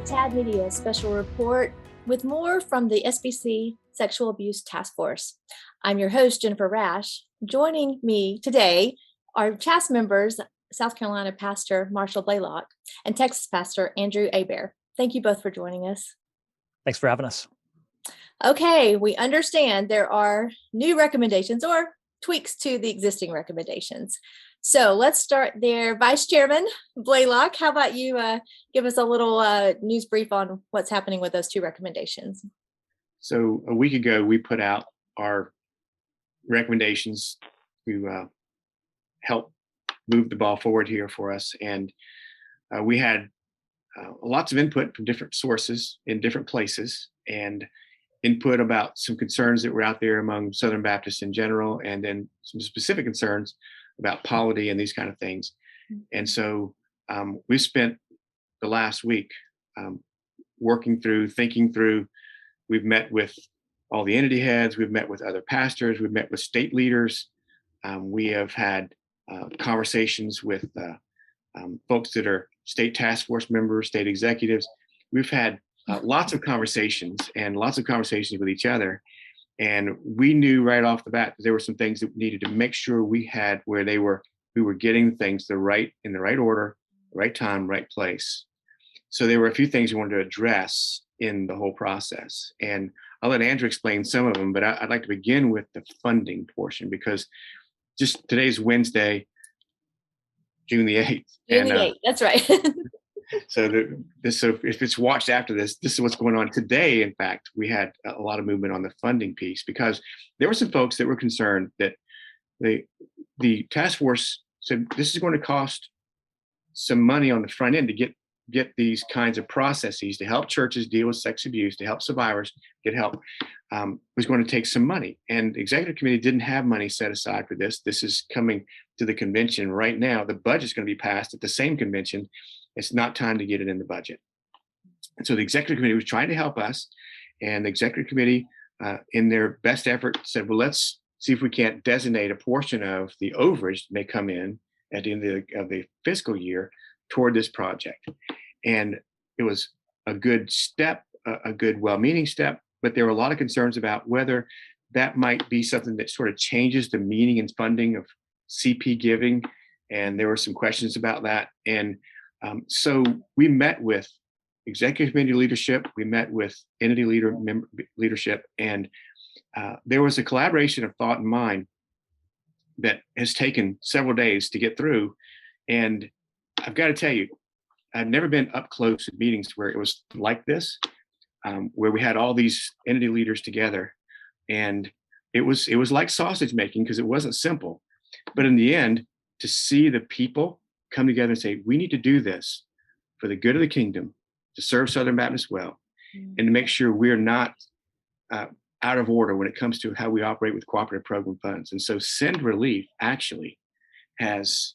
TAD Media special report with more from the SBC Sexual Abuse Task Force. I'm your host, Jennifer Rash. Joining me today are cast members, South Carolina Pastor Marshall Blalock and Texas Pastor Andrew Hébert. Thank you both for joining us. Thanks for having us. Okay, we understand there are new recommendations or tweaks to the existing recommendations. So let's start there. Vice Chairman Blalock, how about you give us a little news brief on what's happening with those two recommendations? So a week ago, we put out our recommendations to help move the ball forward here for us. And we had lots of input from different sources in different places, and input about some concerns that were out there among Southern Baptists in general, and then some specific concerns about polity and these kind of things. And so we spent the last week working through, thinking through. We've met with all the entity heads, we've met with other pastors, we've met with state leaders. We have had conversations with folks that are state task force members, state executives. We've had lots of conversations with each other. And we knew right off the bat that there were some things that we needed to make sure we had where we were getting things in the right order, right time, right place. So there were a few things we wanted to address in the whole process. And I'll let Andrew explain some of them, but I'd like to begin with the funding portion, because just today's Wednesday, June the 8th. June the 8th, that's right. So if it's watched after this is what's going on today. In fact, we had a lot of movement on the funding piece, because there were some folks that were concerned that the task force said this is going to cost some money on the front end to get these kinds of processes to help churches deal with sex abuse, to help survivors get help, was going to take some money. And the executive committee didn't have money set aside for this. This is coming to the convention right now. The budget's going to be passed at the same convention. It's not time to get it in the budget. And so the executive committee was trying to help us, and the executive committee, in their best effort, said, well, let's see if we can't designate a portion of the overage that may come in at the end of the fiscal year toward this project. And it was a good step, a good, well-meaning step, but there were a lot of concerns about whether that might be something that sort of changes the meaning and funding of CP giving. And there were some questions about that. And so we met with executive committee leadership, we met with entity leadership, and there was a collaboration of thought and mind that has taken several days to get through. And I've got to tell you, I've never been up close at meetings where it was like this, where we had all these entity leaders together, and it was like sausage making, because it wasn't simple. But in the end, to see the people come together and say, we need to do this for the good of the kingdom, to serve Southern Baptists well, and to make sure we're not out of order when it comes to how we operate with cooperative program funds. And so Send Relief actually has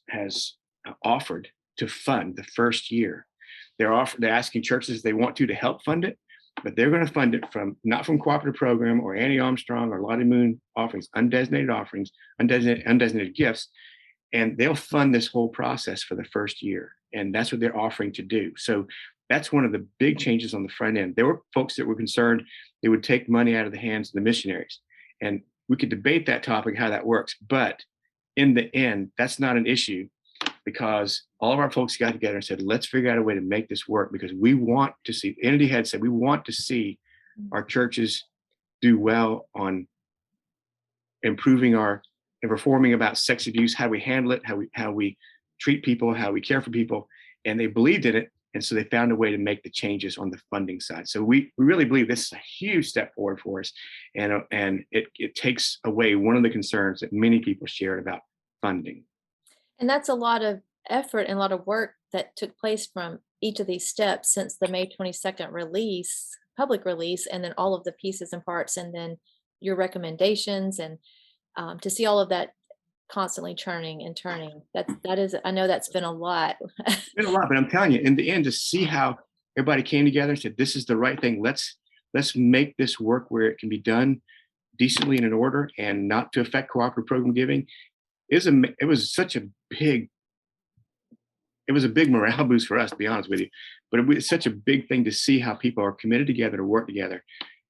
offered to fund the first year. They're asking churches if they want to help fund it, but they're going to fund it not from cooperative program or Annie Armstrong or Lottie Moon offerings, undesignated gifts. And they'll fund this whole process for the first year. And that's what they're offering to do. So that's one of the big changes on the front end. There were folks that were concerned they would take money out of the hands of the missionaries. And we could debate that topic, how that works. But in the end, that's not an issue, because all of our folks got together and said, let's figure out a way to make this work, because we want to see, entity head said, we want to see our churches do well on improving and reforming about sex abuse, how we handle it, how we treat people, how we care for people. And they believed in it. And so they found a way to make the changes on the funding side. So we really believe this is a huge step forward for us. And it takes away one of the concerns that many people shared about funding. And that's a lot of effort and a lot of work that took place from each of these steps since the May 22nd public release, and then all of the pieces and parts, and then your recommendations, and to see all of that constantly churning and turning. That is, I know that's been a lot. It's been a lot, but I'm telling you, in the end, to see how everybody came together and said, this is the right thing. Let's make this work where it can be done decently and in order and not to affect cooperative program giving. It was such a big it was a big morale boost for us, to be honest with you. But it's such a big thing to see how people are committed together to work together.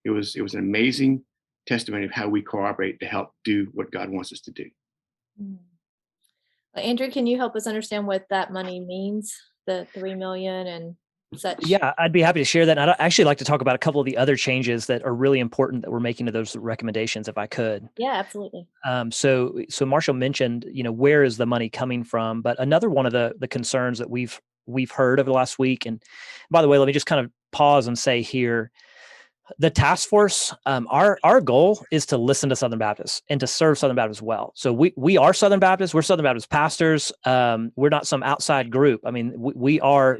It was an amazing testimony of how we cooperate to help do what God wants us to do. Mm. Andrew, can you help us understand what that money means? The 3 million and such? Yeah, I'd be happy to share that. And I'd actually like to talk about a couple of the other changes that are really important that we're making to those recommendations, if I could. Yeah, absolutely. So Marshall mentioned, where is the money coming from? But another one of the concerns that we've heard over the last week, and by the way, let me just kind of pause and say here, the task force, our goal is to listen to Southern Baptists and to serve Southern Baptists well. So we are Southern Baptists. We're Southern Baptist pastors. We're not some outside group. I mean, we are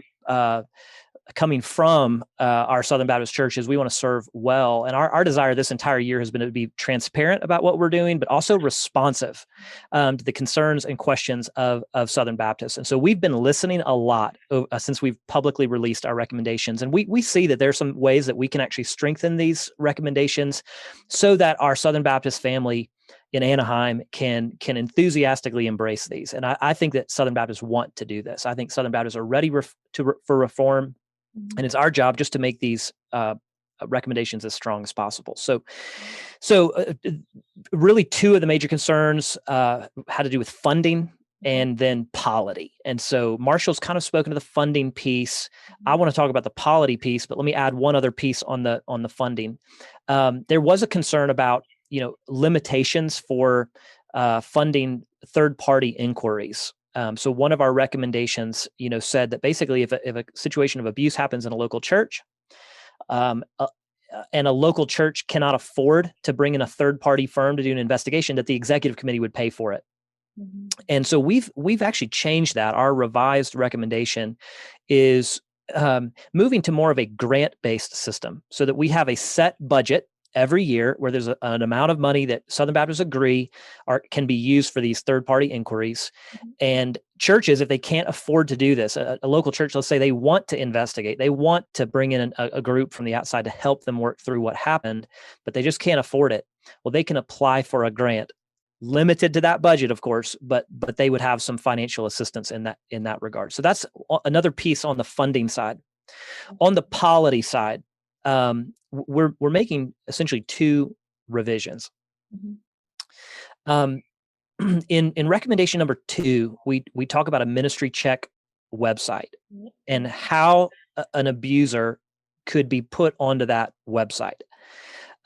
coming from our Southern Baptist churches. We want to serve well. And our desire this entire year has been to be transparent about what we're doing, but also responsive to the concerns and questions of Southern Baptists. And so we've been listening a lot since we've publicly released our recommendations. And we see that there's some ways that we can actually strengthen these recommendations so that our Southern Baptist family in Anaheim can enthusiastically embrace these. And I think that Southern Baptists want to do this. I think Southern Baptists are ready for reform. And it's our job just to make these recommendations as strong as possible. So really two of the major concerns had to do with funding and then polity. And so Marshall's kind of spoken to the funding piece. I want to talk about the polity piece, but let me add one other piece on the funding. There was a concern about limitations for funding third-party inquiries. So one of our recommendations, said that basically if a situation of abuse happens in a local church, and a local church cannot afford to bring in a third-party firm to do an investigation, that the executive committee would pay for it. Mm-hmm. And so we've actually changed that. Our revised recommendation is moving to more of a grant-based system, so that we have a set budget every year where there's an amount of money that Southern Baptists agree can be used for these third-party inquiries. Mm-hmm. And churches, if they can't afford to do this, a local church, let's say they want to investigate, they want to bring in a group from the outside to help them work through what happened, but they just can't afford it. Well, they can apply for a grant, limited to that budget, of course, but they would have some financial assistance in that regard. So that's another piece on the funding side. On the polity side, we're making essentially two revisions. Mm-hmm. In recommendation number 2, we talk about a ministry check website and how an abuser could be put onto that website.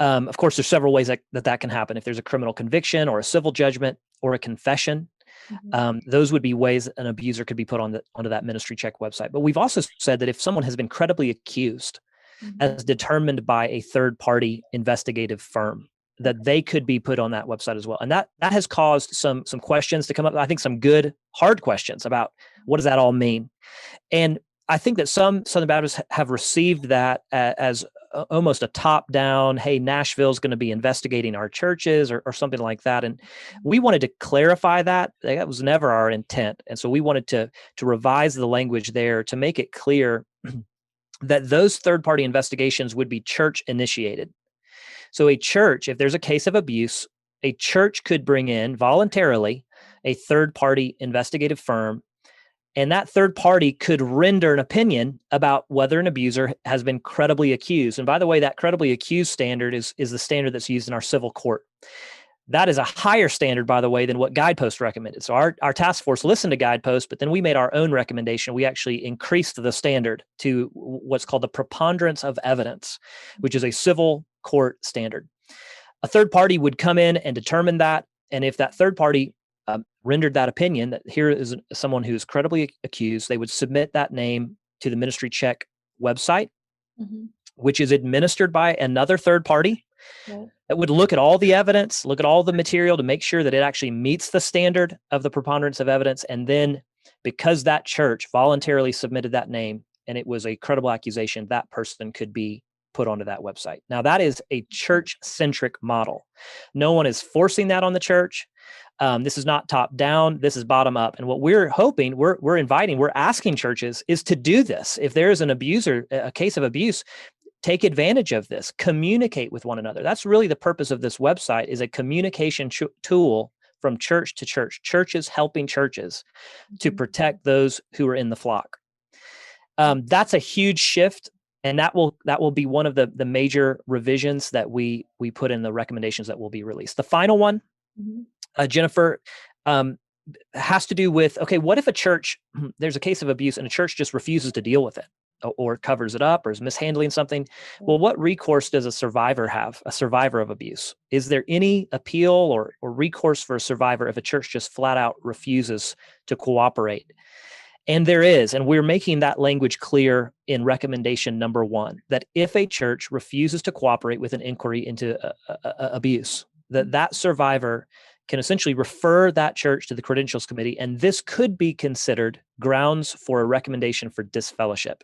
Of course, there's several ways that can happen. If there's a criminal conviction or a civil judgment or a confession, mm-hmm. Those would be ways an abuser could be put onto that ministry check website. But we've also said that if someone has been credibly accused, mm-hmm. as determined by a third-party investigative firm, that they could be put on that website as well. And that has caused some questions to come up. I think some good, hard questions about what does that all mean? And I think that some Southern Baptists have received that as almost a top-down, hey, Nashville's going to be investigating our churches or something like that. And we wanted to clarify that. That was never our intent. And so we wanted to revise the language there to make it clear that those third-party investigations would be church-initiated. So a church, if there's a case of abuse, a church could bring in voluntarily a third-party investigative firm, and that third party could render an opinion about whether an abuser has been credibly accused. And by the way, that credibly accused standard is the standard that's used in our civil court. That is a higher standard, by the way, than what Guidepost recommended. So our task force listened to Guidepost, but then we made our own recommendation. We actually increased the standard to what's called the preponderance of evidence, which is a civil court standard. A third party would come in and determine that. And if that third party rendered that opinion that here is someone who is credibly accused, they would submit that name to the Ministry Check website, mm-hmm. which is administered by another third party. Right. That would look at all the evidence, look at all the material to make sure that it actually meets the standard of the preponderance of evidence. And then because that church voluntarily submitted that name and it was a credible accusation, that person could be put onto that website. Now, that is a church-centric model. No one is forcing that on the church. This is not top down. This is bottom up. And what we're hoping, we're asking churches is to do this. If there is an abuser, a case of abuse, take advantage of this. Communicate with one another. That's really the purpose of this website, is a communication tool from church to church, churches helping churches to Mhm. protect those who are in the flock. That's a huge shift, and that will be one of the major revisions that we put in the recommendations that will be released. The final one, Mhm. Jennifer, has to do with, okay, what if a church, there's a case of abuse and a church just refuses to deal with it or covers it up or is mishandling something? Well, what recourse does a survivor have, a survivor of abuse? Is there any appeal or recourse for a survivor if a church just flat out refuses to cooperate? And there is, and we're making that language clear in recommendation number 1, that if a church refuses to cooperate with an inquiry into abuse, that survivor can essentially refer that church to the Credentials Committee, and this could be considered grounds for a recommendation for disfellowship.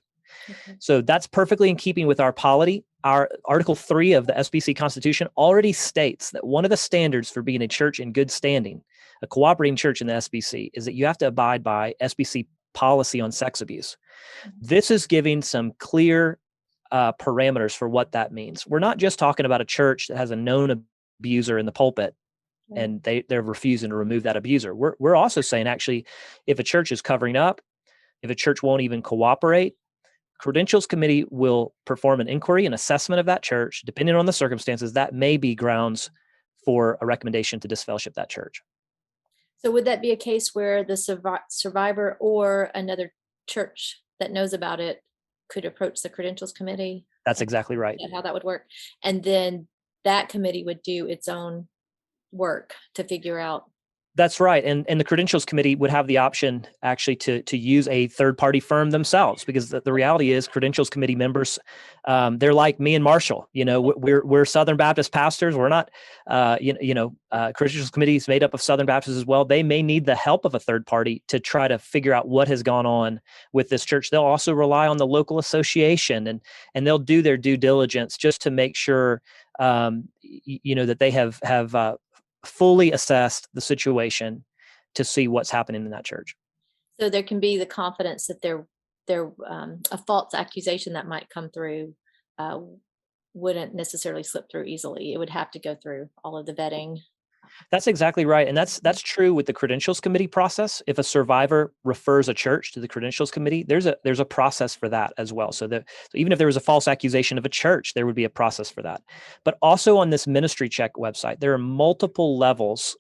Okay. So that's perfectly in keeping with our polity. Our Article 3 of the SBC Constitution already states that one of the standards for being a church in good standing, a cooperating church in the SBC, is that you have to abide by SBC policy on sex abuse. This is giving some clear parameters for what that means. We're not just talking about a church that has a known abuser in the pulpit and they're refusing to remove that abuser. We're also saying, actually, if a church is covering up, if a church won't even cooperate, Credentials Committee will perform an inquiry and assessment of that church. Depending on the circumstances, that may be grounds for a recommendation to disfellowship that church. So would that be a case where the survivor or another church that knows about it could approach the Credentials Committee? That's exactly right. How that would work? And then that committee would do its own work to figure out. That's right. And the Credentials Committee would have the option actually to use a third-party firm themselves, because the reality is Credentials Committee members, they're like me and Marshall. We're Southern Baptist pastors. We're not, Credentials Committee is made up of Southern Baptists as well. They may need the help of a third party to try to figure out what has gone on with this church. They'll also rely on the local association, and they'll do their due diligence just to make sure, that they have fully assessed the situation to see what's happening in that church. So there can be the confidence that a false accusation that might come through uh, wouldn't necessarily slip through easily. It would have to go through all of the vetting. That's exactly right. And that's true with the Credentials Committee process. If a survivor refers a church to the Credentials Committee, there's a process for that as well. So even if there was a false accusation of a church, there would be a process for that. But also on this Ministry Check website, there are multiple levels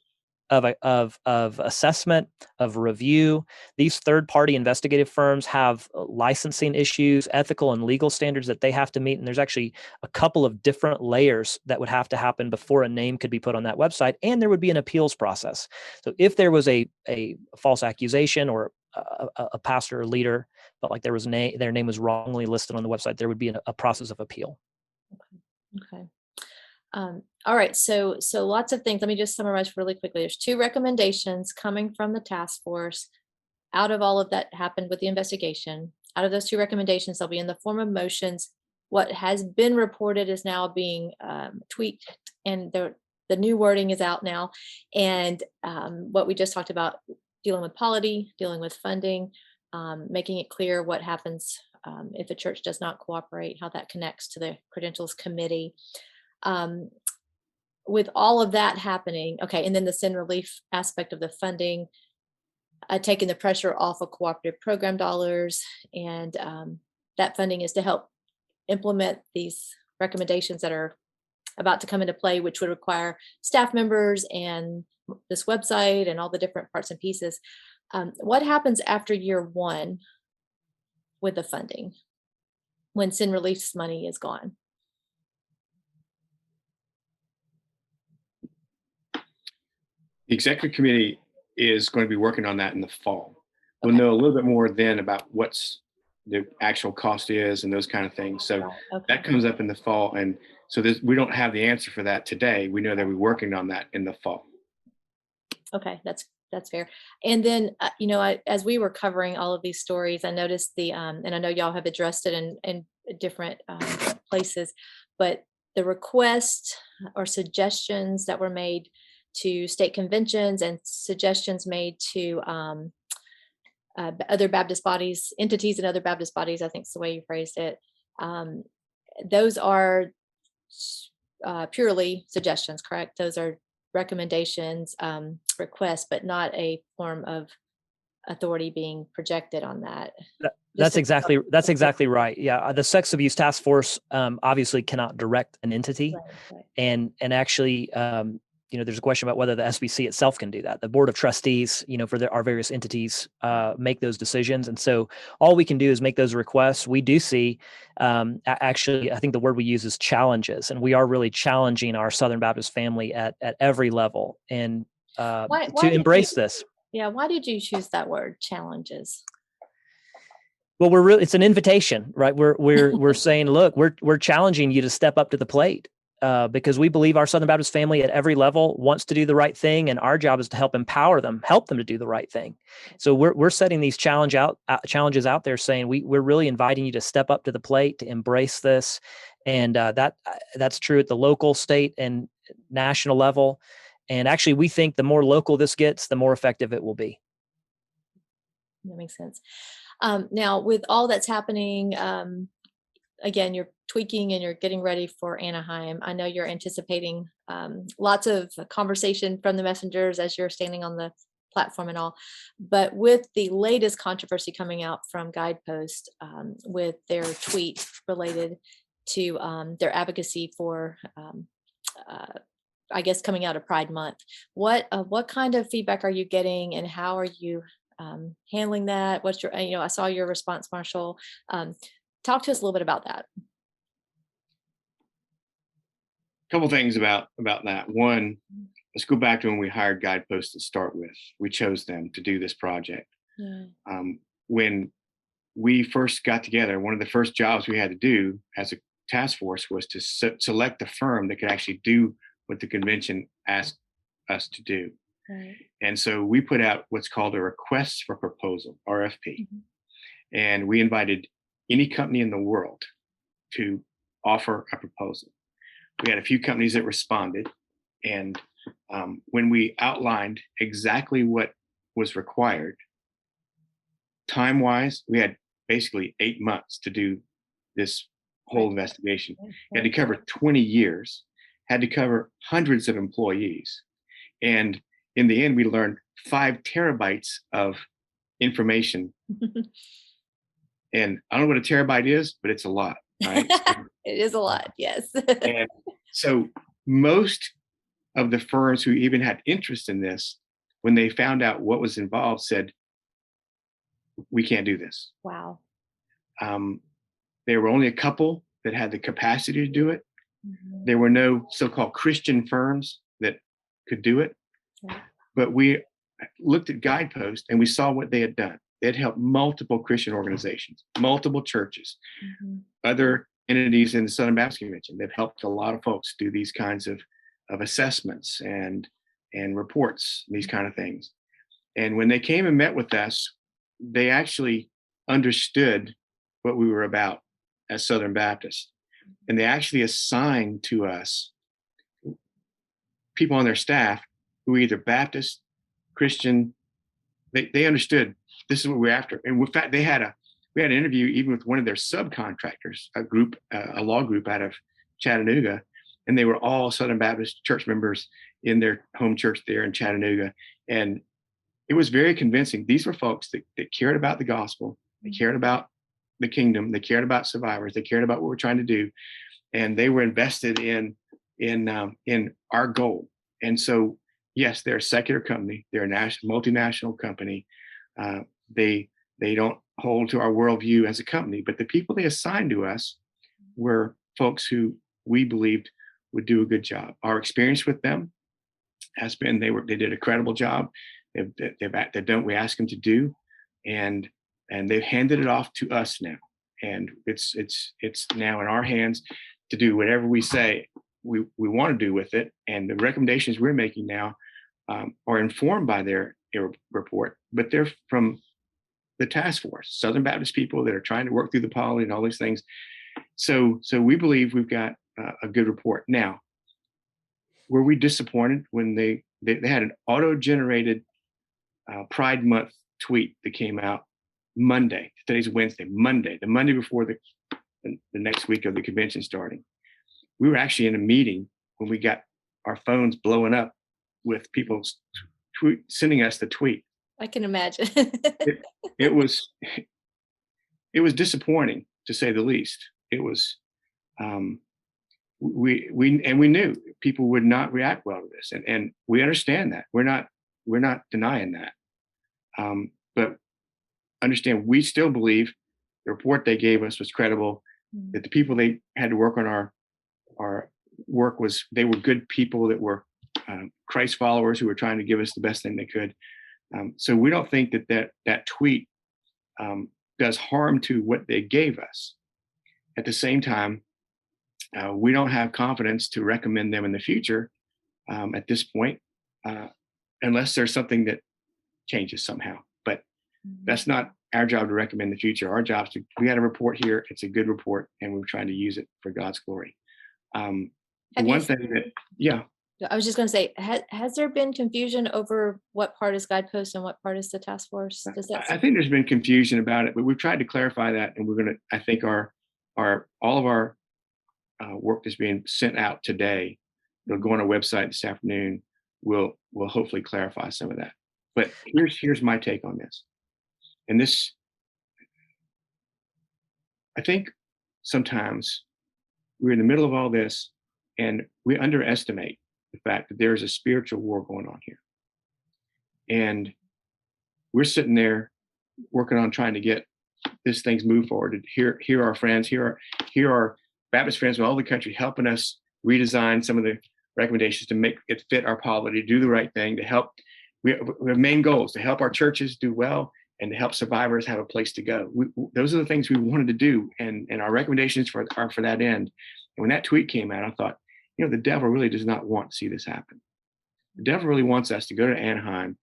of assessment, of review. These third-party investigative firms have licensing issues, ethical and legal standards that they have to meet. And there's actually a couple of different layers that would have to happen before a name could be put on that website. And there would be an appeals process. So if there was a false accusation or a pastor or leader felt like their name was wrongly listed on the website, there would be a process of appeal. Okay. All right. So lots of things. Let me just summarize really quickly. There's 2 recommendations coming from the task force. Out of all of that happened with the investigation, out of those 2 recommendations, they'll be in the form of motions. What has been reported is now being tweaked, and the new wording is out now. And what we just talked about, dealing with polity, dealing with funding, making it clear what happens if a church does not cooperate, how that connects to the Credentials Committee. With all of that happening, okay, and then the sin relief aspect of the funding, taking the pressure off of cooperative program dollars, and that funding is to help implement these recommendations that are about to come into play, which would require staff members and this website and all the different parts and pieces. What happens after year 1 with the funding when sin relief money is gone? The executive committee is going to be working on that in the fall. We'll know a little bit more then about what's the actual cost is and those kind of things. So that comes up in the fall. And so we don't have the answer for that today. We know that we're working on that in the fall. Okay, that's fair. And then, as we were covering all of these stories, I noticed and I know y'all have addressed it in different places, but the requests or suggestions that were made to state conventions and suggestions made to other Baptist bodies, entities and other Baptist bodies, I think is the way you phrased it. Those are purely suggestions, correct? Those are recommendations, requests, but not a form of authority being projected on that. That's exactly right. Yeah, the Sex Abuse Task Force obviously cannot direct an entity, Right. and actually, there's a question about whether the SBC itself can do that. The board of trustees, for our various entities, make those decisions, and so all we can do is make those requests. We do see, actually, I think the word we use is challenges, and we are really challenging our Southern Baptist family at every level, and Why to did embrace you, this. yeah, why did you choose that word, challenges? Well, it's an invitation, right? We're saying, look, we're challenging you to step up to the plate, because we believe our Southern Baptist family at every level wants to do the right thing, and our job is to help empower them, help them to do the right thing. So we're setting these challenges out there, saying we're really inviting you to step up to the plate, to embrace this, and that's true at the local, state, and national level. And actually, we think the more local this gets, the more effective it will be. That makes sense. Now, with all that's happening, again, you're tweaking and you're getting ready for Anaheim. I know you're anticipating lots of conversation from the messengers as you're standing on the platform and all. But with the latest controversy coming out from Guidepost, with their tweet related to their advocacy for, I guess, coming out of Pride Month, what kind of feedback are you getting, and how are you handling that? What's your, I saw your response, Marshall. Talk to us a little bit about that. A couple things about that. One, let's go back to when we hired Guidepost to start with. We chose them to do this project. Yeah. When we first got together, one of the first jobs we had to do as a task force was to select a firm that could actually do what the convention asked us to do. Right. And so we put out what's called a request for proposal, RFP. Mm-hmm. And we invited any company in the world to offer a proposal. We had a few companies that responded. And when we outlined exactly what was required, time-wise, we had basically 8 months to do this whole investigation. We had to cover 20 years, had to cover hundreds of employees. And in the end, we learned 5 terabytes of information. And I don't know what a terabyte is, but it's a lot, right? It is a lot, yes. And so most of the firms who even had interest in this, when they found out what was involved, said, we can't do this. Wow. There were only a couple that had the capacity to do it. Mm-hmm. There were no so-called Christian firms that could do it. Right. But we looked at Guidepost and we saw what they had done. They had helped multiple Christian organizations, multiple churches, mm-hmm. other entities in the Southern Baptist Convention. They've helped a lot of folks do these kinds of assessments and reports, these kind of things. And when they came and met with us, they actually understood what we were about as Southern Baptists. And they actually assigned to us people on their staff who were either Baptist, Christian. They understood this is what we're after. And in fact, we had an interview even with one of their subcontractors, a law group out of Chattanooga, and they were all Southern Baptist church members in their home church there in Chattanooga. And it was very convincing. These were folks that cared about the gospel, they cared about the kingdom, they cared about survivors, they cared about what we're trying to do, and they were invested in our goal. And so, yes, they're a secular company, they're a multinational company. They don't hold to our worldview as a company, but the people they assigned to us were folks who we believed would do a good job. Our experience with them has been they did a credible job. They've done what we asked them to do, and they've handed it off to us now. And it's now in our hands to do whatever we say we want to do with it. And the recommendations we're making now are informed by their report, but they're from the task force, Southern Baptist people that are trying to work through the polity and all these things. So we believe we've got a good report. Now, were we disappointed when they had an auto-generated Pride Month tweet that came out Monday? Today's Wednesday, Monday, the Monday before the next week of the convention starting. We were actually in a meeting when we got our phones blowing up with people sending us the tweet. I can imagine. It was disappointing, to say the least. It was, we knew people would not react well to this, and we understand that. We're not denying that, but understand, we still believe the report they gave us was credible, that the people they had to work on our work they were good people that were Christ followers who were trying to give us the best thing they could. So we don't think that tweet does harm to what they gave us. At the same time, we don't have confidence to recommend them in the future at this point, unless there's something that changes somehow. But that's not our job to recommend the future. Our job is we had a report here. It's a good report, and we're trying to use it for God's glory. I was just going to say, has there been confusion over what part is Guidepost and what part is the task force? I think there's been confusion about it, but we've tried to clarify that, and we're going to. I think all of our work that's being sent out today, it'll go on our website this afternoon. Will hopefully clarify some of that. But here's my take on this, and this, I think sometimes we're in the middle of all this, and we underestimate the fact that there is a spiritual war going on here. And we're sitting there working on trying to get this thing's move forward. Here are our friends, here are Baptist friends from all over the country helping us redesign some of the recommendations to make it fit our polity, to do the right thing, to help. We have main goals: to help our churches do well and to help survivors have a place to go. Those are the things we wanted to do, and our recommendations are for that end. And when that tweet came out, I thought, the devil really does not want to see this happen. The devil really wants us to go to Anaheim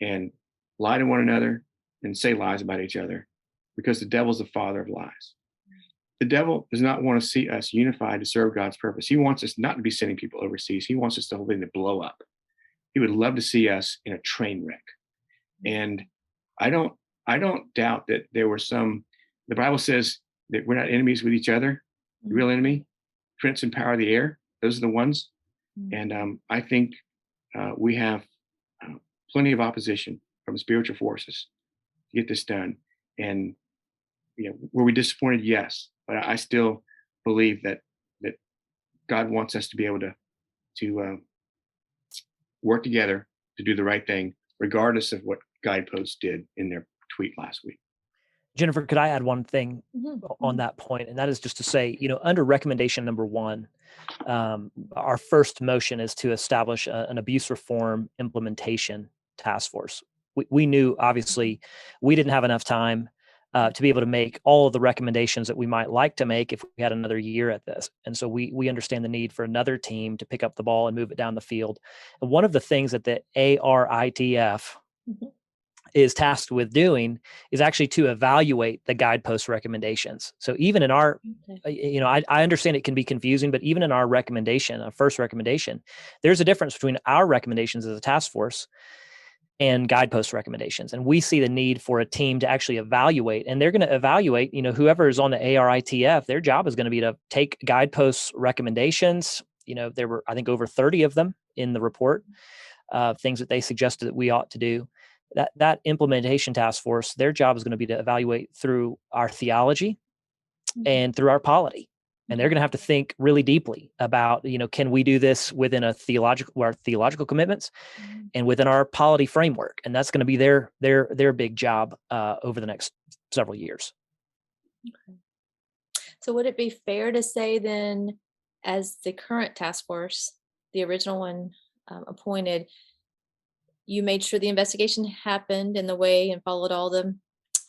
and lie to one another and say lies about each other, because the devil's the father of lies. The devil does not want to see us unified to serve God's purpose. He wants us not to be sending people overseas. He wants us to hold in to blow up. He would love to see us in a train wreck. And I don't doubt that there were the Bible says that we're not enemies with each other. The real enemy, prince and power of the air, those are the ones. And I think we have plenty of opposition from spiritual forces to get this done. And were we disappointed? Yes, but I still believe that God wants us to be able to work together to do the right thing, regardless of what Guidepost did in their tweet last week. Jennifer, could I add one thing on that point? And that is just to say, under recommendation number 1, our first motion is to establish an abuse reform implementation task force. We knew, obviously, we didn't have enough time to be able to make all of the recommendations that we might like to make if we had another year at this. And so we understand the need for another team to pick up the ball and move it down the field. And one of the things that the ARITF is tasked with doing is actually to evaluate the Guidepost recommendations. So even in our, I understand it can be confusing, but even in our recommendation, our first recommendation, there's a difference between our recommendations as a task force and Guidepost recommendations. And we see the need for a team to actually evaluate, and they're going to evaluate, whoever is on the ARITF, their job is going to be to take Guidepost recommendations. There were, I think, over 30 of them in the report, things that they suggested that we ought to do. That implementation task force, their job is going to be to evaluate through our theology and through our polity. And they're going to have to think really deeply about, can we do this within our theological commitments and within our polity framework? And that's going to be their big job over the next several years. Okay. So would it be fair to say then, as the current task force, the original one appointed, you made sure the investigation happened in the way and followed all the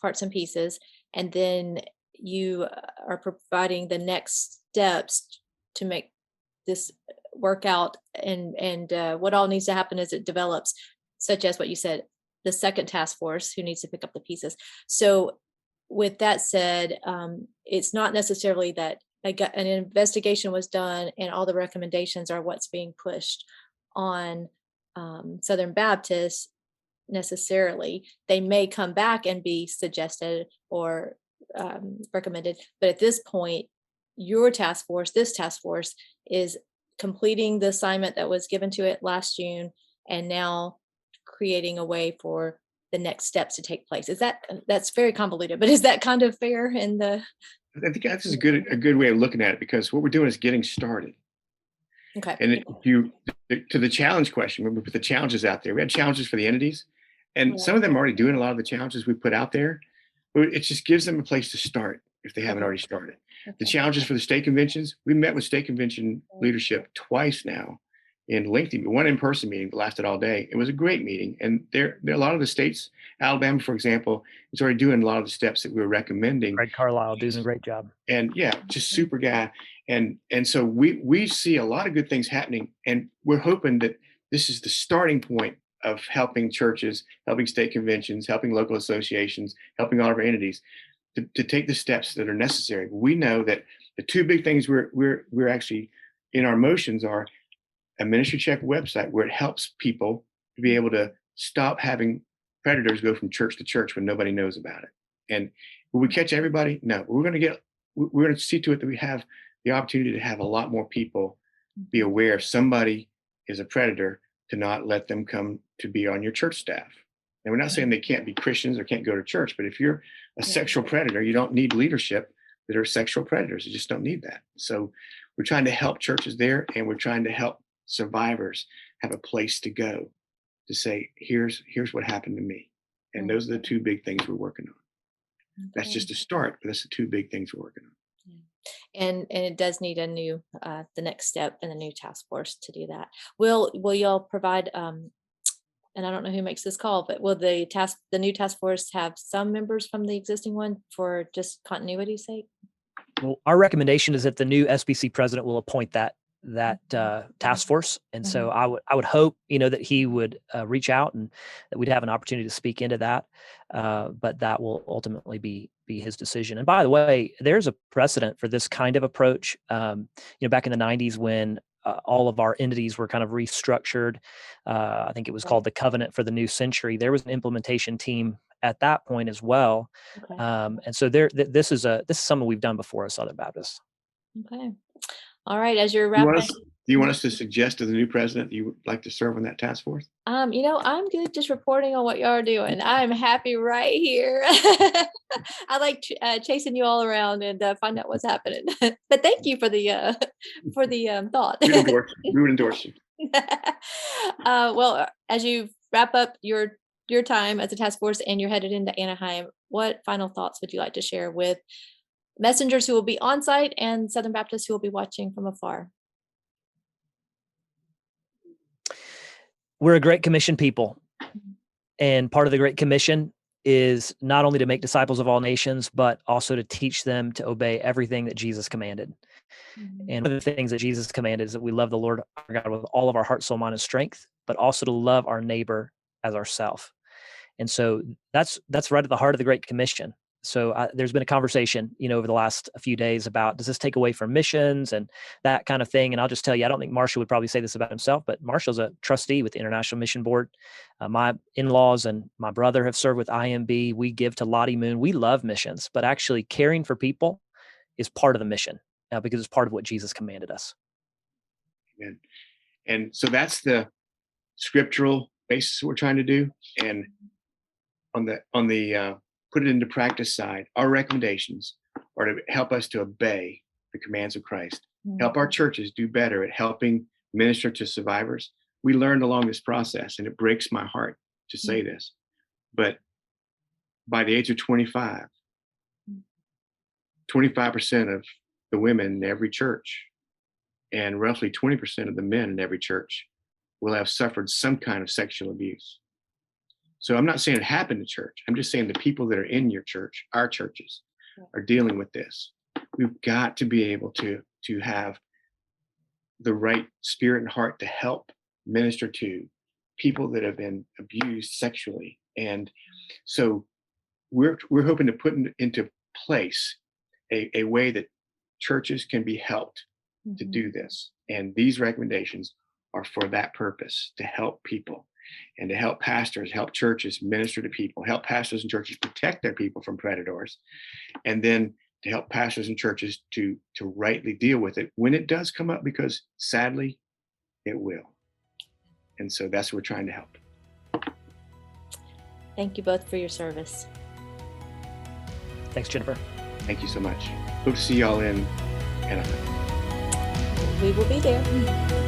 parts and pieces, and then you are providing the next steps to make this work out, and what all needs to happen as it develops, such as what you said, the second task force who needs to pick up the pieces. So with that said, it's not necessarily that an investigation was done and all the recommendations are what's being pushed on Southern Baptists necessarily. They may come back and be suggested or recommended, but at this point, this task force is completing the assignment that was given to it last June and now creating a way for the next steps to take place. That's very convoluted, but is that kind of fair in the? I think that's a good way of looking at it, because what we're doing is getting started. Okay. And to the challenge question, when we put the challenges out there, we had challenges for the entities, and some of them are already doing a lot of the challenges we put out there. But it just gives them a place to start if they haven't already started. The challenges for the state conventions, we met with state convention leadership twice now in lengthy, one in-person meeting that lasted all day. It was a great meeting. And there are a lot of the states, Alabama, for example, is already doing a lot of the steps that we were recommending. Greg Carlisle doing a great job. And yeah, just super guy. And so we see a lot of good things happening, and we're hoping that this is the starting point of helping churches, helping state conventions, helping local associations, helping all of our entities to take the steps that are necessary. We know that the two big things we're actually in our motions are a ministry check website, where it helps people to be able to stop having predators go from church to church when nobody knows about it. And will we catch everybody? No. We're going to see to it that we have the opportunity to have a lot more people be aware if somebody is a predator, to not let them come to be on your church staff. And we're not saying they can't be Christians or can't go to church, but if you're a sexual predator, you don't need leadership that are sexual predators. You just don't need that. So we're trying to help churches there, and we're trying to help survivors have a place to go to say, here's what happened to me. And those are the two big things we're working on. That's just a start, but that's the two big things we're working on. And it does need a new the next step in the new task force to do that. Will y'all provide and I don't know who makes this call, but will the new task force have some members from the existing one for just continuity's sake? Well, our recommendation is that the new SBC president will appoint that task force. And so I would hope, that he would reach out and that we'd have an opportunity to speak into that. But that will ultimately be his decision. And by the way, there's a precedent for this kind of approach. Back in the 90s when all of our entities were kind of restructured, I think it was called the Covenant for the New Century. There was an implementation team at that point as well. Okay. And so this is something we've done before as Southern Baptists. Okay. All right. As you're wrapping, do you want us to suggest to the new president you would like to serve on that task force? I'm good just reporting on what y'all are doing. I'm happy right here. I like chasing you all around and find out what's happening. But thank you for the thought. We would endorse you. Well, as you wrap up your time as a task force and you're headed into Anaheim, what final thoughts would you like to share with messengers who will be on site and Southern Baptists who will be watching from afar? We're a Great Commission people. And part of the Great Commission is not only to make disciples of all nations, but also to teach them to obey everything that Jesus commanded. And one of the things that Jesus commanded is that we love the Lord our God with all of our heart, soul, mind, and strength, but also to love our neighbor as ourself. And so that's right at the heart of the Great Commission. So there's been a conversation, over the last few days about, does this take away from missions and that kind of thing? And I'll just tell you, I don't think Marshall would probably say this about himself, but Marshall's a trustee with the International Mission Board. My in-laws and my brother have served with IMB. We give to Lottie Moon. We love missions, but actually caring for people is part of the mission because it's part of what Jesus commanded us. Amen. And so that's the scriptural basis we're trying to do. And on the put it into practice side, our recommendations are to help us to obey the commands of Christ, help our churches do better at helping minister to survivors. We learned along this process, and it breaks my heart to say this, but by the age of 25, 25% of the women in every church and roughly 20% of the men in every church will have suffered some kind of sexual abuse. So I'm not saying it happened to church. I'm just saying the people that are in your church, our churches, are dealing with this. We've got to be able to have the right spirit and heart to help minister to people that have been abused sexually. And so we're hoping to put into place a way that churches can be helped to do this. And these recommendations are for that purpose, to help people and to help pastors, help churches minister to people, help pastors and churches protect their people from predators, and then to help pastors and churches to rightly deal with it when it does come up, because sadly, it will. And so that's what we're trying to help. Thank you both for your service. Thanks, Jennifer. Thank you so much. Hope to see y'all in Anaheim. We will be there.